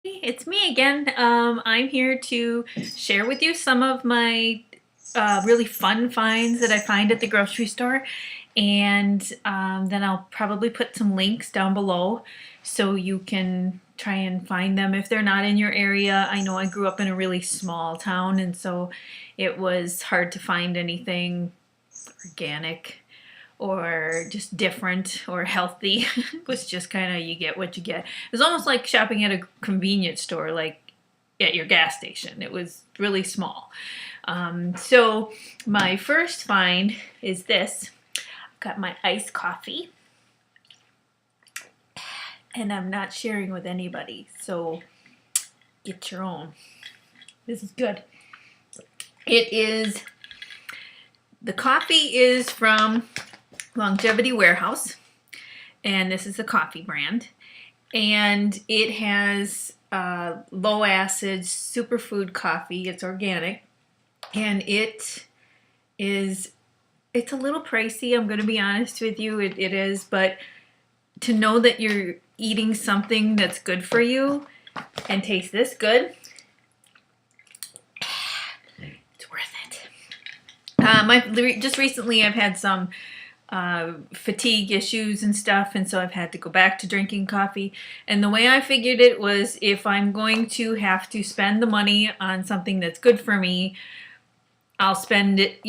It's me again. I'm here to share with you some of my really fun finds that I find at the grocery store, and then I'll probably put some links down below so you can try and find them if they're not in your area. I know I grew up in a really small town, and so it was hard to find anything organic or just different or healthy. It was just kind of you get what you get. It was almost like shopping at a convenience store, like at your gas station. It was really small. So my first find is this. I've got my iced coffee, and I'm not sharing with anybody, so get your own. This is good. The coffee is from Longevity Warehouse, and this is a coffee brand, and it has low acid superfood coffee. It's organic, and it's a little pricey. I'm going to be honest with you, it is, but to know that you're eating something that's good for you and tastes this good, it's worth it. Just recently I've had some fatigue issues and stuff, and so I've had to go back to drinking coffee. And the way I figured it was, if I'm going to have to spend the money on something that's good for me, I'll spend it,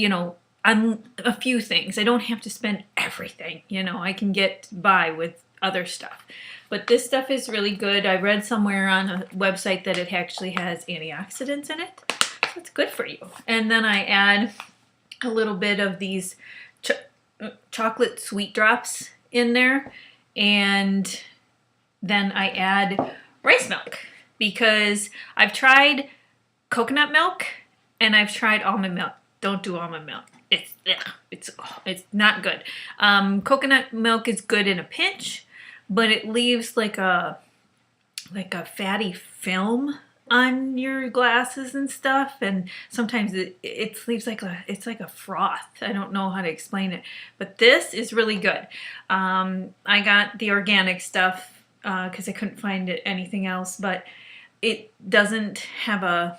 on a few things. I don't have to spend everything, I can get by with other stuff. But this stuff is really good. I read somewhere on a website that it actually has antioxidants in it, so it's good for you. And then I add a little bit of these chocolate sweet drops in there, and then I add rice milk, because I've tried coconut milk and I've tried almond milk. Don't do almond milk. It's not good. Coconut milk is good in a pinch, but it leaves like a fatty film on your glasses and stuff, and sometimes it leaves it's like a froth. I don't know how to explain it, but this is really good. I got the organic stuff because I couldn't find anything else, but it doesn't have a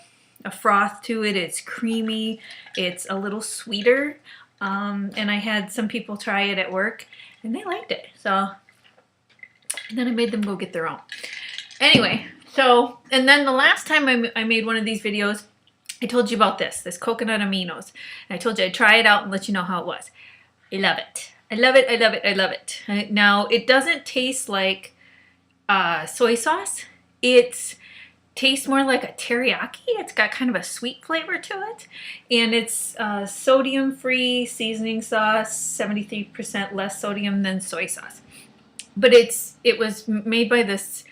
froth to it. It's creamy. It's a little sweeter, and I had some people try it at work and they liked it, so and then I made them go get their own. Anyway, so, and then the last time I made one of these videos, I told you about this coconut aminos. And I told you I'd try it out and let you know how it was. I love it. I love it, I love it, I love it. Now, it doesn't taste like soy sauce. It tastes more like a teriyaki. It's got kind of a sweet flavor to it. And it's sodium-free seasoning sauce, 73% less sodium than soy sauce. But it was made by this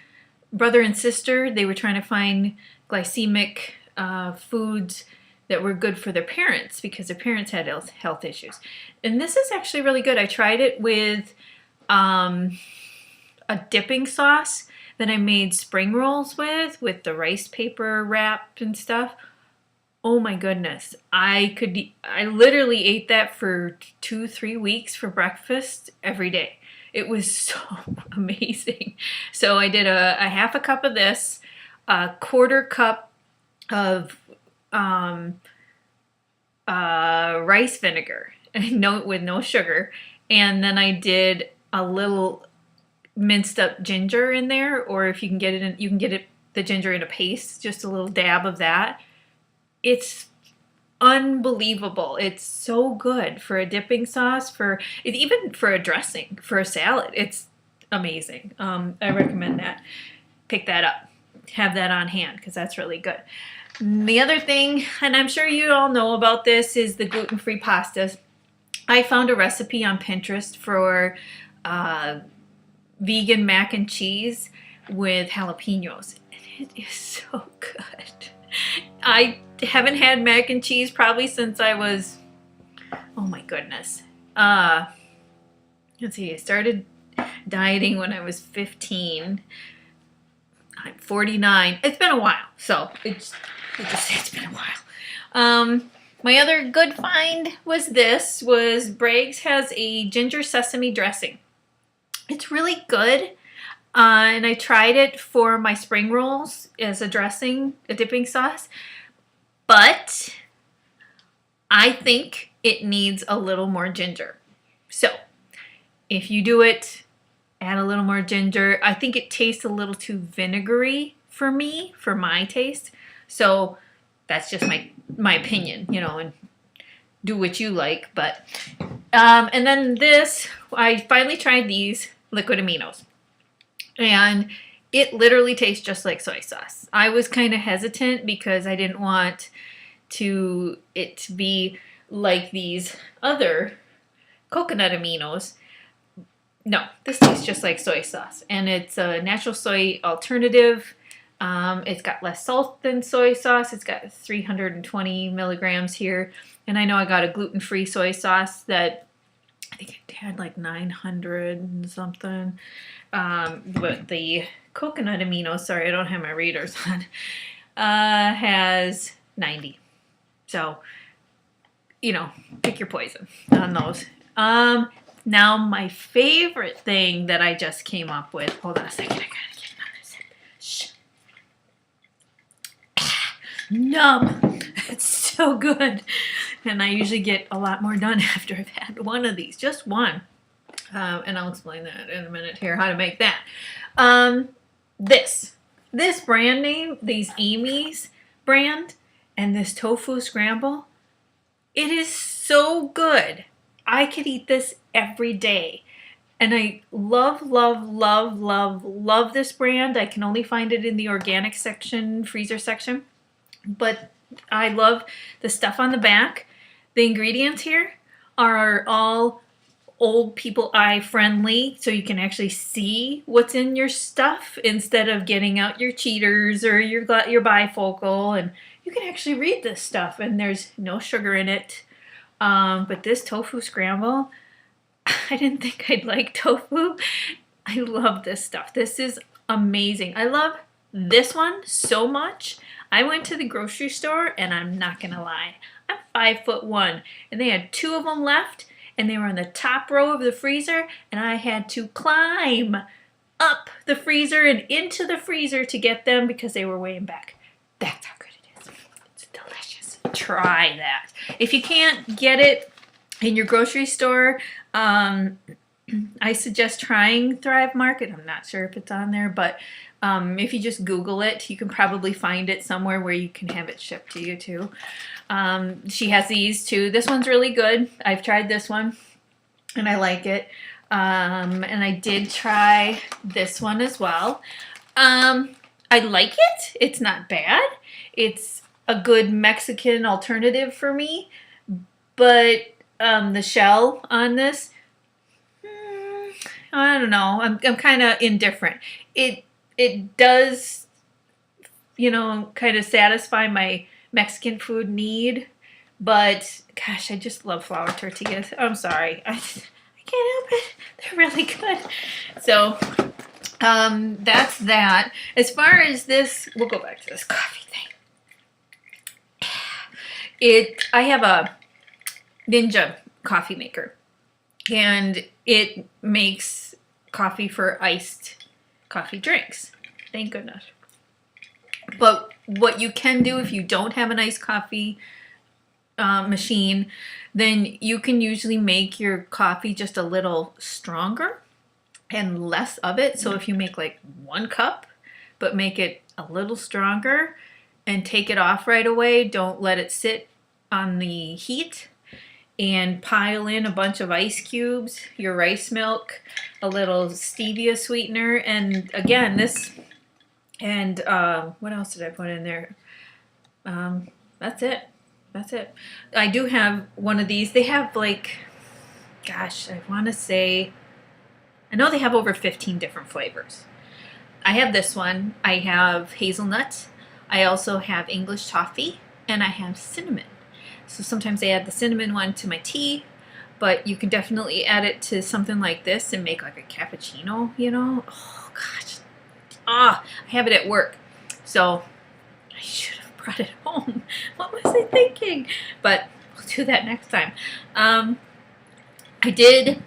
brother and sister. They were trying to find glycemic foods that were good for their parents, because their parents had health issues. And this is actually really good. I tried it with a dipping sauce that I made spring rolls with the rice paper wrap and stuff. Oh my goodness. I literally ate that for 2-3 weeks for breakfast every day. It was so amazing. So I did a half a cup of this, a quarter cup of rice vinegar, with no sugar, and then I did a little minced up ginger in there, or if you can get it, you can get the ginger in a paste, just a little dab of that. It's unbelievable. It's so good for a dipping sauce, even for a dressing, for a salad. It's amazing. I recommend that. Pick that up. Have that on hand, because that's really good. The other thing, and I'm sure you all know about this, is the gluten-free pastas. I found a recipe on Pinterest for vegan mac and cheese with jalapenos. And it is so good. I haven't had mac and cheese probably since I was, oh my goodness. Let's see, I started dieting when I was 15. I'm 49. It's been a while, so it's been a while. My other good find was Bragg's has a ginger sesame dressing. It's really good. And I tried it for my spring rolls as a dressing, a dipping sauce. But I think it needs a little more ginger. So if you do it, add a little more ginger. I think it tastes a little too vinegary for me, for my taste. So that's just my opinion, you know, and do what you like. But and then this, I finally tried these liquid aminos, and it literally tastes just like soy sauce. I was kind of hesitant because I didn't want it to be like these other coconut aminos. No, this tastes just like soy sauce, and it's a natural soy alternative. It's got less salt than soy sauce. It's got 320 milligrams here, and I know I got a gluten-free soy sauce that I think it had like 900 and something. But the coconut aminos, sorry, I don't have my readers on, has 90. So, you know, pick your poison on those. Now my favorite thing that I just came up with. Hold on a second, I gotta get another sip. Shh. Numb. It's so good. And I usually get a lot more done after I've had one of these, just one. And I'll explain that in a minute here, how to make that. This brand name, these Amy's brand, and this tofu scramble, it is so good. I could eat this every day. And I love, love, love, love, love this brand. I can only find it in the organic section, freezer section. But I love the stuff on the back. The ingredients here are all old people eye friendly, so you can actually see what's in your stuff instead of getting out your cheaters or your bifocal, and you can actually read this stuff, and there's no sugar in it. But this tofu scramble, I didn't think I'd like tofu. I love this stuff. This is amazing. I love this one so much. I went to the grocery store, and I'm not gonna lie, I'm 5'1", and they had 2 of them left, and they were in the top row of the freezer, and I had to climb up the freezer and into the freezer to get them because they were way in back. That's how good it is. It's delicious. Try that. If you can't get it in your grocery store, I suggest trying Thrive Market. I'm not sure if it's on there, but if you just Google it, you can probably find it somewhere where you can have it shipped to you too. She has these too. This one's really good. I've tried this one and I like it. And I did try this one as well. I like it. It's not bad. It's a good Mexican alternative for me. But the shell on this, I don't know. I'm kind of indifferent. It does, you know, kind of satisfy my Mexican food need, but gosh, I just love flour tortillas. I'm sorry, I can't help it. They're really good. So that's that. As far as this, we'll go back to this coffee thing. I have a Ninja coffee maker, and it makes coffee for iced coffee drinks. Thank goodness. But what you can do if you don't have an iced coffee machine, then you can usually make your coffee just a little stronger and less of it. So if you make like 1 cup, but make it a little stronger and take it off right away, don't let it sit on the heat, and pile in a bunch of ice cubes, your rice milk, a little stevia sweetener, and again, this, and what else did I put in there? That's it. That's it. I do have one of these. They have like, gosh, I want to say, I know they have over 15 different flavors. I have this one. I have hazelnut. I also have English toffee, and I have cinnamon. So sometimes I add the cinnamon one to my tea, but you can definitely add it to something like this and make like a cappuccino, you know? Oh, gosh. I have it at work. So I should have brought it home. What was I thinking? But we'll do that next time. I did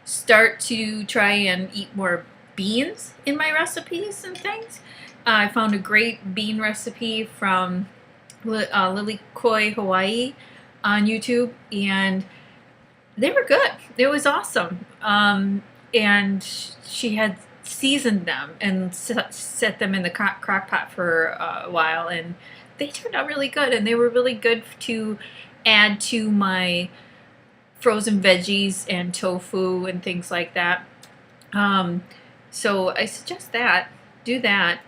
start to try and eat more beans in my recipes and things. I found a great bean recipe from Lily Koi Hawaii on YouTube, and they were good. It was awesome. And she had seasoned them and set them in the crock pot for a while, and they turned out really good, and they were really good to add to my frozen veggies and tofu and things like that. So I suggest that. Do that.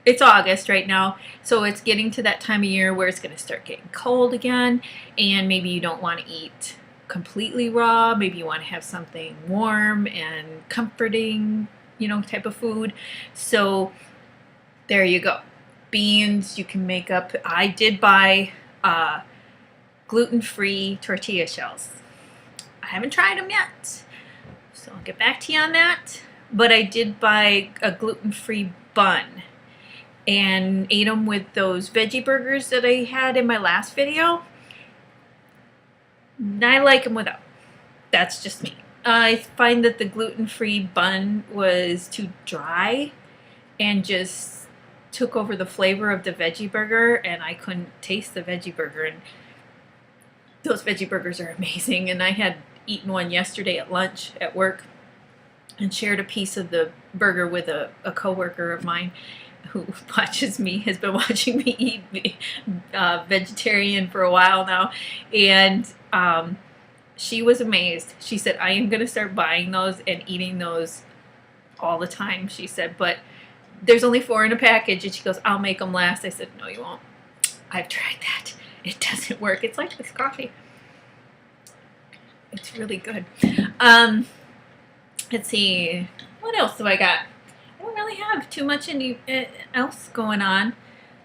It's August right now, so it's getting to that time of year where it's going to start getting cold again, and maybe you don't want to eat completely raw. Maybe you want to have something warm and comforting, type of food. So there you go. Beans, you can make up. I did buy gluten-free tortilla shells. I haven't tried them yet, so I'll get back to you on that. But I did buy a gluten-free bun and ate them with those veggie burgers that I had in my last video. I like them without. That's just me. I find that the gluten-free bun was too dry and just took over the flavor of the veggie burger, and I couldn't taste the veggie burger. And those veggie burgers are amazing, and I had eaten one yesterday at lunch at work and shared a piece of the burger with a coworker of mine who has been watching me eat vegetarian for a while now, and she was amazed. She said, I am going to start buying those and eating those all the time, she said, but there's only 4 in a package, and she goes, I'll make them last. I said, no, you won't. I've tried that. It doesn't work. It's like this coffee. It's really good. Let's see. What else do I got? I don't really have too much else going on.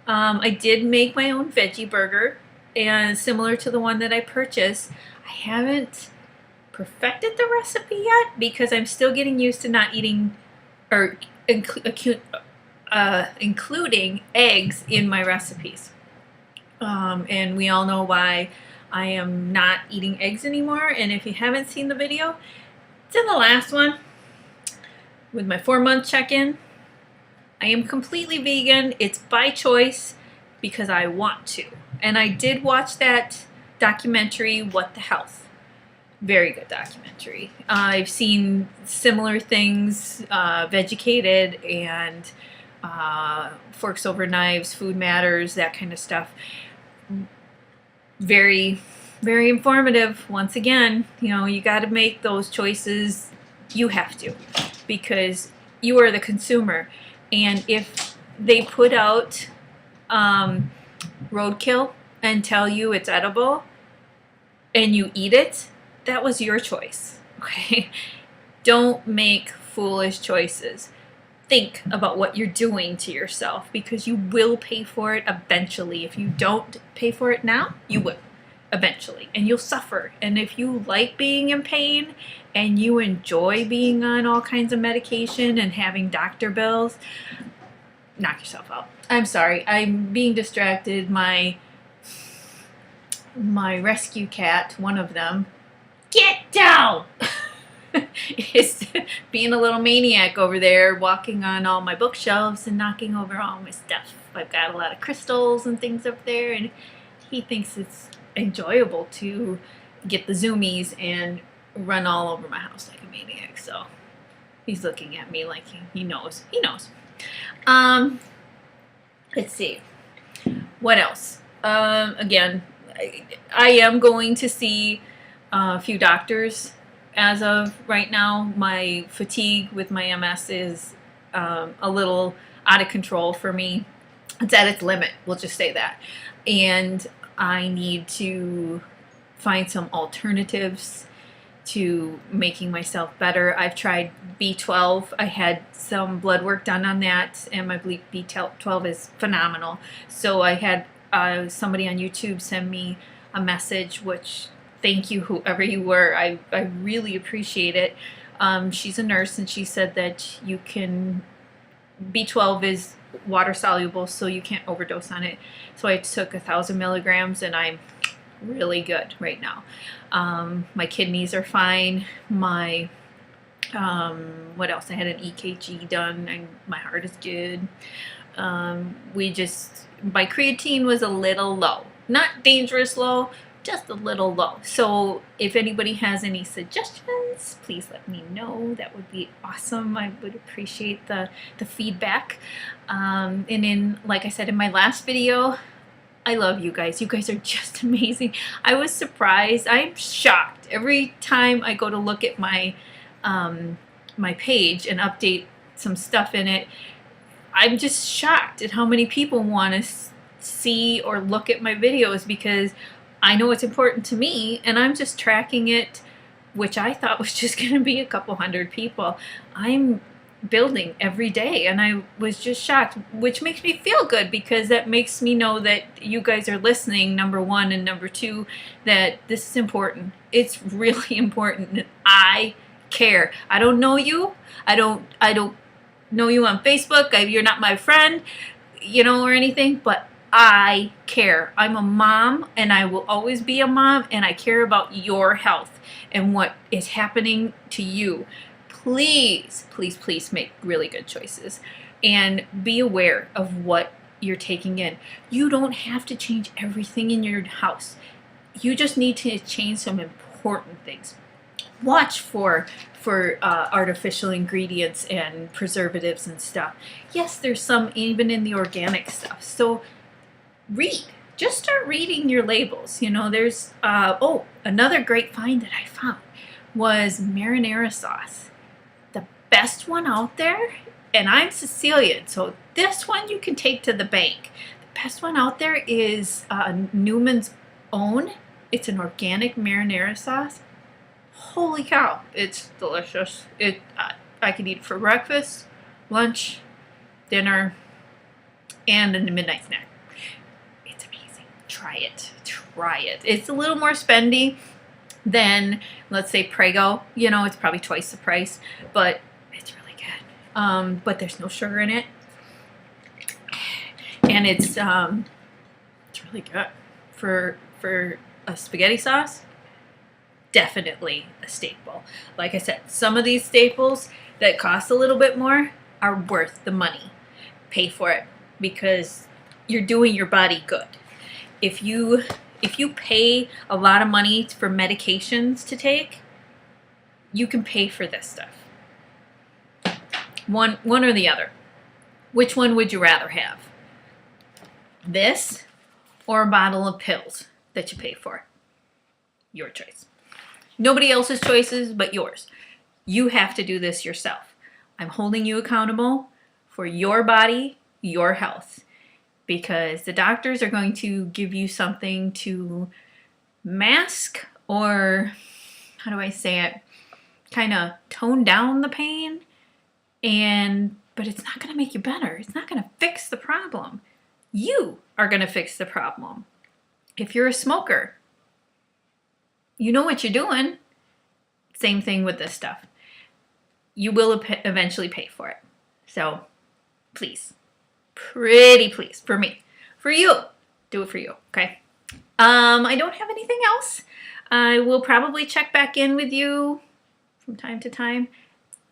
I did make my own veggie burger, and similar to the one that I purchased. I haven't perfected the recipe yet because I'm still getting used to not eating or including eggs in my recipes. And we all know why I am not eating eggs anymore. And if you haven't seen the video, it's in the last one with my 4-month check-in. I am completely vegan. It's by choice because I want to. And I did watch that documentary, What the Health. Very good documentary. I've seen similar things, Veggicated and Forks Over Knives, Food Matters, that kind of stuff. Very, very informative. Once again, you got to make those choices. You have to, because you are the consumer. And if they put out roadkill and tell you it's edible and you eat it, that was your choice. Okay? Don't make foolish choices. Think about what you're doing to yourself, because you will pay for it eventually. If you don't pay for it now, you will eventually, and you'll suffer. And if you like being in pain and you enjoy being on all kinds of medication and having doctor bills, knock yourself out. I'm sorry, I'm being distracted. My rescue cat, one of them, get down! is being a little maniac over there, walking on all my bookshelves and knocking over all my stuff. I've got a lot of crystals and things up there, and he thinks it's enjoyable to get the zoomies and run all over my house like a maniac. So he's looking at me like he knows. He knows. Let's see. What else? Again, I am going to see a few doctors. As of right now, my fatigue with my MS is a little out of control for me. It's at its limit, we'll just say that. And I need to find some alternatives to making myself better. I've tried B12. I had some blood work done on that, and my B12 is phenomenal. So I had somebody on YouTube send me a message, which... thank you, whoever you were. I really appreciate it. She's a nurse, and she said that you can... B12 is water soluble, so you can't overdose on it. So I took 1,000 milligrams, and I'm really good right now. My kidneys are fine. My What else? I had an EKG done, and my heart is good. My creatine was a little low. Not dangerous low, just a little low. So if anybody has any suggestions, please let me know. That would be awesome. I would appreciate the feedback. Like I said in my last video, I love you guys. You guys are just amazing. I was surprised. I'm shocked. Every time I go to look at my my page and update some stuff in it, I'm just shocked at how many people want to see or look at my videos, because I know it's important to me and I'm just tracking it, which I thought was just going to be a couple hundred people. I'm building every day, and I was just shocked, which makes me feel good, because that makes me know that you guys are listening, number one, and number two, that this is important. It's really important. I care. I don't know you. I don't know you on Facebook. You're not my friend, or anything, but I care. I'm a mom, and I will always be a mom, and I care about your health and what is happening to you. Please, please, please make really good choices and be aware of what you're taking in. You don't have to change everything in your house. You just need to change some important things. Watch for artificial ingredients and preservatives and stuff. Yes, there's some even in the organic stuff. So read. Just start reading your labels. There's another great find that I found was marinara sauce. The best one out there, and I'm Sicilian, so this one you can take to the bank. The best one out there is Newman's Own. It's an organic marinara sauce. Holy cow, it's delicious. I could eat it for breakfast, lunch, dinner, and in the midnight snack. It's amazing. Try it. Try it. It's a little more spendy than, let's say, Prego. It's probably twice the price, but it's really good. But there's no sugar in it, and it's really good for a spaghetti sauce. Definitely a staple. Like I said, some of these staples that cost a little bit more are worth the money. Pay for it, because you're doing your body good. If you pay a lot of money for medications to take, you can pay for this stuff. One or the other. Which one would you rather have? This or a bottle of pills that you pay for? Your choice. Nobody else's choices but yours. You have to do this yourself. I'm holding you accountable for your body, your health, because the doctors are going to give you something to mask, or how do I say it, kind of tone down the pain, but it's not going to make you better. It's not going to fix the problem. You are going to fix the problem. If you're a smoker, you know what you're doing. Same thing with this stuff. You will eventually pay for it. So please, pretty please, for me, for you, do it for you, okay? I don't have anything else. I will probably check back in with you from time to time.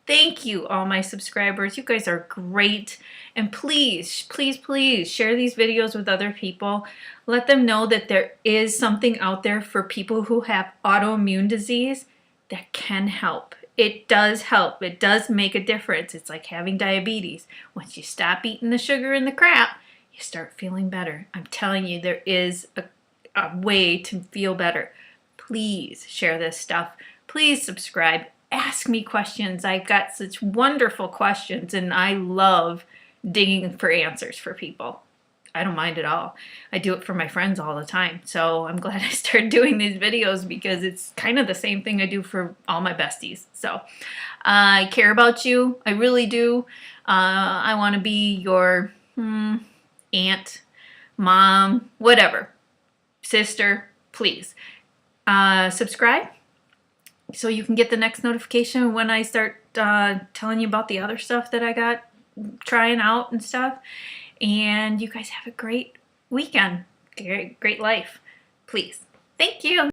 Thank you, all my subscribers. You guys are great. And please, please, please share these videos with other people. Let them know that there is something out there for people who have autoimmune disease that can help. It does help. It does make a difference. It's like having diabetes. Once you stop eating the sugar and the crap, you start feeling better. I'm telling you, there is a way to feel better. Please share this stuff. Please subscribe. Ask me questions. I've got such wonderful questions, and I love digging for answers for people. I don't mind at all. I do it for my friends all the time. So I'm glad I started doing these videos, because it's kind of the same thing I do for all my besties. So I care about you. I really do. I want to be your aunt, mom, whatever, sister. Please subscribe, so you can get the next notification when I start telling you about the other stuff that I got trying out and stuff. And you guys have a great weekend, great life. Please. Thank you.